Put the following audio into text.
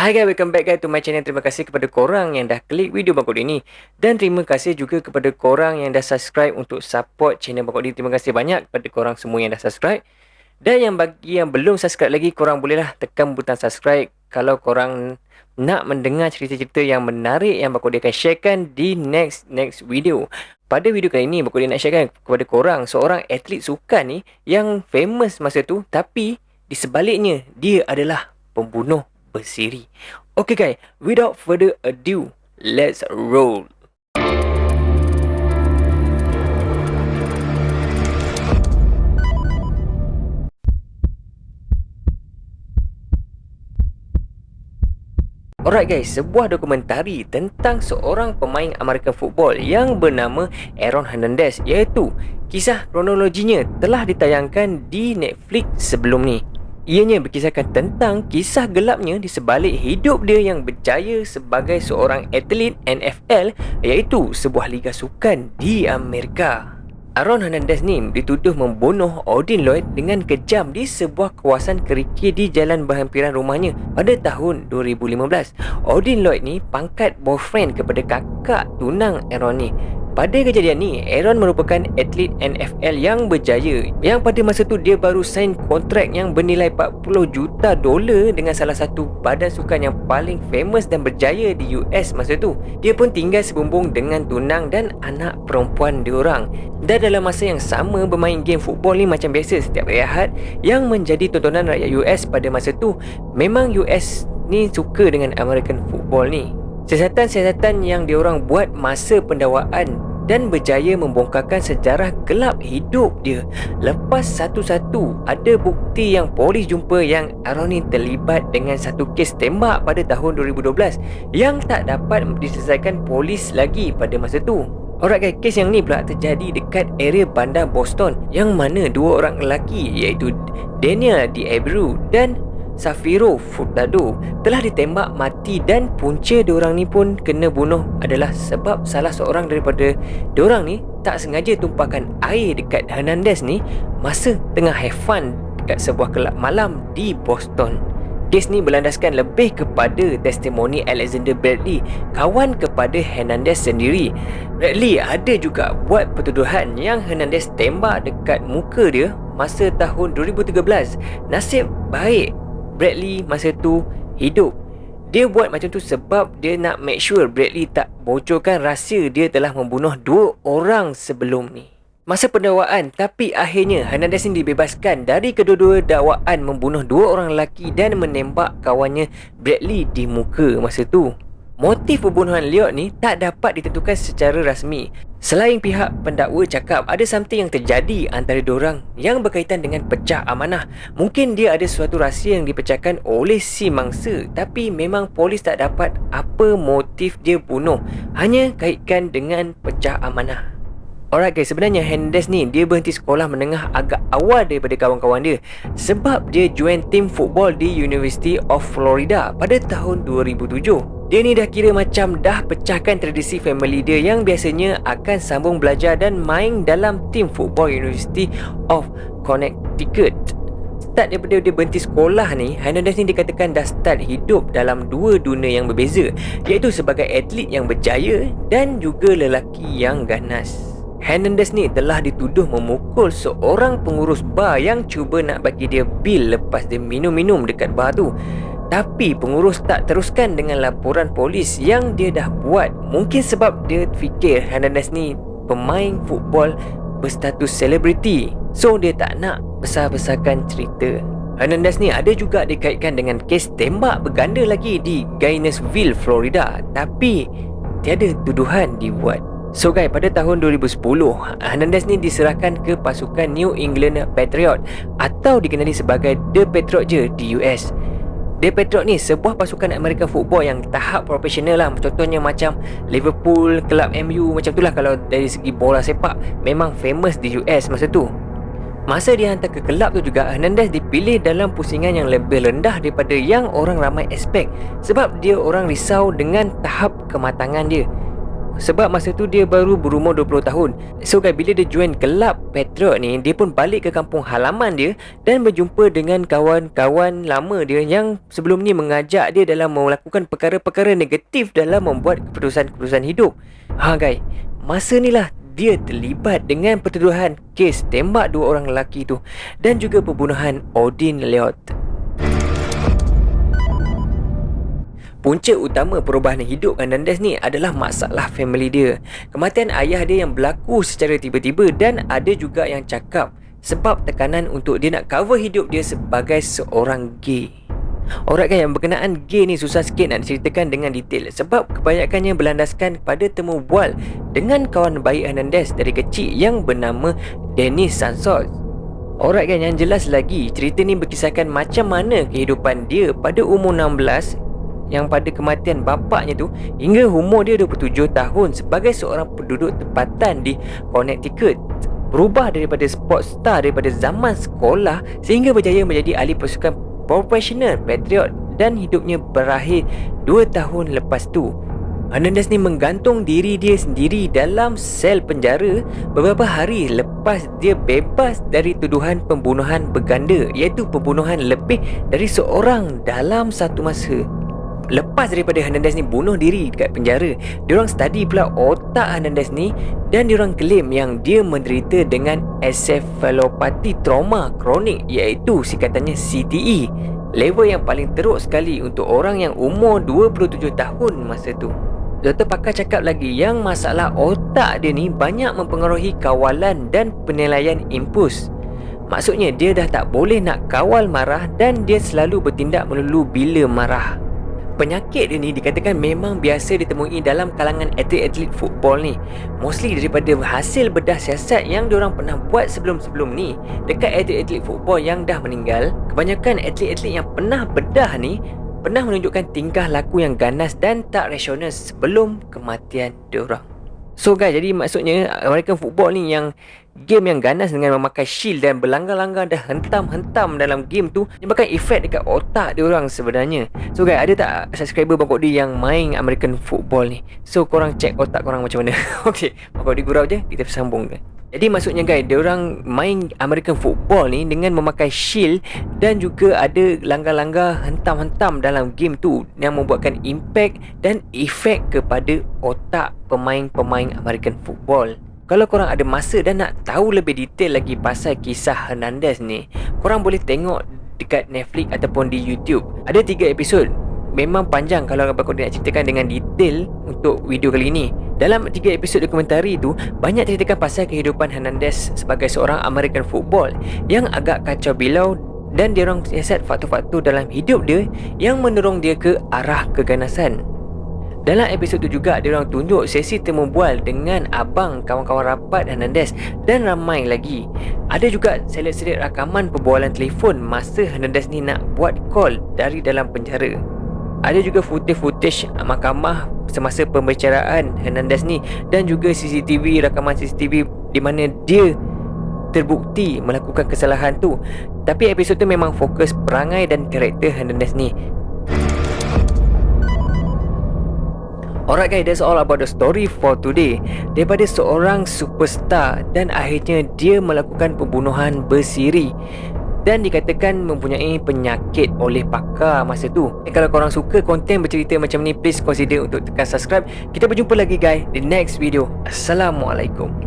Hi guys, welcome back guys to my channel. Terima kasih kepada korang yang dah klik video Bang Kodi ni. Dan terima kasih juga kepada korang yang dah subscribe untuk support channel Bang Kodi. Terima kasih banyak kepada korang semua yang dah subscribe. Dan yang bagi yang belum subscribe lagi, korang bolehlah tekan butang subscribe kalau korang nak mendengar cerita-cerita yang menarik yang Bang Kodi akan sharekan di next video. Pada video kali ini, Bang Kodi nak sharekan kepada korang seorang atlet sukan ni yang famous masa tu, tapi di sebaliknya dia adalah pembunuh bersiri. Okay guys, without further ado, let's roll. Alright guys, sebuah dokumentari tentang seorang pemain American football yang bernama Aaron Hernandez, iaitu kisah kronologinya telah ditayangkan di Netflix sebelum ni. Ianya berkisahkan tentang kisah gelapnya di sebalik hidup dia yang berjaya sebagai seorang atlet NFL, iaitu sebuah liga sukan di Amerika. Aaron Hernandez ni dituduh membunuh Odin Lloyd dengan kejam di sebuah kawasan kerikil di jalan berhampiran rumahnya pada tahun 2015. Odin Lloyd ni pangkat boyfriend kepada kakak tunang Aaron ni. Pada kejadian ni, Aaron merupakan atlet NFL yang berjaya, yang pada masa tu dia baru sign kontrak yang bernilai $40 juta dengan salah satu badan sukan yang paling famous dan berjaya di US masa tu. Dia pun tinggal sebumbung dengan tunang dan anak perempuan diorang. Dan dalam masa yang sama bermain game football ni macam biasa setiap hari Ahad, yang menjadi tontonan rakyat US pada masa tu. Memang US ni suka dengan American football ni. Siasatan-siasatan yang diorang buat masa pendakwaan dan berjaya membongkarkan sejarah gelap hidup dia. Lepas satu-satu ada bukti yang polis jumpa yang Aaron ni terlibat dengan satu kes tembak pada tahun 2012 yang tak dapat diselesaikan polis lagi pada masa tu. Alright guys, kes yang ni pula terjadi dekat area bandar Boston, yang mana dua orang lelaki iaitu Daniel D'Abreu dan Safiro Furtado telah ditembak mati, dan punca diorang ni pun kena bunuh adalah sebab salah seorang daripada diorang ni tak sengaja tumpahkan air dekat Hernandez ni masa tengah have fun dekat sebuah kelab malam di Boston. Kes ni berlandaskan lebih kepada testimoni Alexander Bradley, kawan kepada Hernandez sendiri. Bradley ada juga buat pertuduhan yang Hernandez tembak dekat muka dia masa tahun 2013. Nasib baik Bradley masa tu hidup. Dia buat macam tu sebab dia nak make sure Bradley tak bocorkan rahsia dia telah membunuh dua orang sebelum ni masa pendakwaan. Tapi akhirnya Hernandez ni dibebaskan dari kedua-dua dakwaan membunuh dua orang lelaki dan menembak kawannya Bradley di muka masa tu. Motif pembunuhan Lloyd ni tak dapat ditentukan secara rasmi, selain pihak pendakwa cakap ada something yang terjadi antara diorang yang berkaitan dengan pecah amanah. Mungkin dia ada suatu rahsia yang dipecahkan oleh si mangsa, tapi memang polis tak dapat apa motif dia bunuh, hanya kaitkan dengan pecah amanah. Alright guys, sebenarnya Hernandez ni dia berhenti sekolah menengah agak awal daripada kawan-kawan dia sebab dia join tim football di University of Florida pada tahun 2007. Dia ni dah kira macam dah pecahkan tradisi family dia yang biasanya akan sambung belajar dan main dalam tim football University of Connecticut. Start daripada dia berhenti sekolah ni, Hernandez ni dikatakan dah start hidup dalam dua dunia yang berbeza, iaitu sebagai atlet yang berjaya dan juga lelaki yang ganas. Hernandez ni telah dituduh memukul seorang pengurus bar yang cuba nak bagi dia bil lepas dia minum-minum dekat bar tu. Tapi pengurus tak teruskan dengan laporan polis yang dia dah buat. Mungkin sebab dia fikir Hernandez ni pemain football berstatus selebriti, so dia tak nak besar-besarkan cerita. Hernandez ni ada juga dikaitkan dengan kes tembak berganda lagi di Gainesville, Florida, tapi tiada tuduhan dibuat. So guys, pada tahun 2010, Hernandez ni diserahkan ke pasukan New England Patriot atau dikenali sebagai The Patriot je di US. The Patriot ni sebuah pasukan American football yang tahap profesional lah. Contohnya macam Liverpool, kelab MU, macam tu lah kalau dari segi bola sepak. Memang famous di US masa tu. Masa dia hantar ke kelab tu juga, Hernandez dipilih dalam pusingan yang lebih rendah daripada yang orang ramai expect, sebab dia orang risau dengan tahap kematangan dia. sebab masa tu dia baru berumur 20 tahun. So guys, bila dia join kelab Patriot ni, dia pun balik ke kampung halaman dia dan berjumpa dengan kawan-kawan lama dia yang sebelum ni mengajak dia dalam melakukan perkara-perkara negatif dalam membuat keputusan-keputusan hidup. Guys, masa ni lah dia terlibat dengan pertuduhan kes tembak 2 orang lelaki tu dan juga pembunuhan Odin Leot. Punca utama perubahan hidup Hernandez ni adalah masalah family dia. Kematian ayah dia yang berlaku secara tiba-tiba, dan ada juga yang cakap sebab tekanan untuk dia nak cover hidup dia sebagai seorang gay. Alright kan, yang berkenaan gay ni susah sikit nak diceritakan dengan detail sebab kebanyakannya berlandaskan pada temu bual dengan kawan baik Hernandez dari kecil yang bernama Dennis Santos. Alright kan, yang jelas lagi, cerita ni berkisahkan macam mana kehidupan dia pada umur 16 yang pada kematian bapaknya tu hingga umur dia 27 tahun sebagai seorang penduduk tempatan di Connecticut. Berubah daripada sports star daripada zaman sekolah sehingga berjaya menjadi ahli pasukan profesional Patriot, dan hidupnya berakhir 2 tahun lepas tu. Hernandez ni menggantung diri dia sendiri dalam sel penjara beberapa hari lepas dia bebas dari tuduhan pembunuhan berganda, iaitu pembunuhan lebih dari seorang dalam satu masa. Lepas daripada Hernandez ni bunuh diri dekat penjara, diorang study pula otak Hernandez ni dan diorang claim yang dia menderita dengan encephalopathy trauma kronik, iaitu singkatannya CTE, level yang paling teruk sekali untuk orang yang umur 27 tahun masa tu. Doktor pakar cakap lagi yang masalah otak dia ni banyak mempengaruhi kawalan dan penilaian impuls. Maksudnya dia dah tak boleh nak kawal marah dan dia selalu bertindak melulu bila marah. Penyakit dia ni dikatakan memang biasa ditemui dalam kalangan atlet-atlet football ni, mostly daripada hasil bedah siasat yang diorang pernah buat sebelum-sebelum ni dekat atlet-atlet football yang dah meninggal. Kebanyakan atlet-atlet yang pernah bedah ni pernah menunjukkan tingkah laku yang ganas dan tak rasional sebelum kematian diorang. So guys, jadi maksudnya American football ni yang game yang ganas dengan memakai shield dan berlanggar-langgar dah hentam-hentam dalam game tu menyebabkan efek dekat otak diorang sebenarnya. So guys, ada tak subscriber Bang Kodi yang main American football ni? So korang check otak korang macam mana. Okay, Bang Kodi gurau je, kita sambung kan. Jadi maksudnya guys, diorang main American football ni dengan memakai shield dan juga ada langgar-langgar hentam-hentam dalam game tu yang membuatkan impact dan efek kepada otak pemain-pemain American football. Kalau korang ada masa dan nak tahu lebih detail lagi pasal kisah Hernandez ni, korang boleh tengok dekat Netflix ataupun di YouTube. Ada 3 episod. Memang panjang kalau Abang Kodi nak ceritakan dengan detail untuk video kali ini. Dalam 3 episod dokumentari tu, banyak ceritakan pasal kehidupan Hernandez sebagai seorang American football yang agak kacau bilau, dan diorang siasat faktor-faktor dalam hidup dia yang mendorong dia ke arah keganasan. Dalam episod tu juga diorang tunjuk sesi temu bual dengan abang kawan-kawan rapat Hernandez dan ramai lagi. Ada juga selit-selit rakaman perbualan telefon masa Hernandez ni nak buat call dari dalam penjara. Ada juga footage mahkamah semasa pembicaraan Hernandez ni dan juga rakaman CCTV di mana dia terbukti melakukan kesalahan tu. Tapi episod tu memang fokus perangai dan karakter Hernandez ni. Alright guys, that's all about the story for today. Daripada seorang superstar dan akhirnya dia melakukan pembunuhan bersiri dan dikatakan mempunyai penyakit oleh pakar masa tu. Kalau korang suka konten bercerita macam ni, please consider untuk tekan subscribe. Kita berjumpa lagi guys di next video. Assalamualaikum.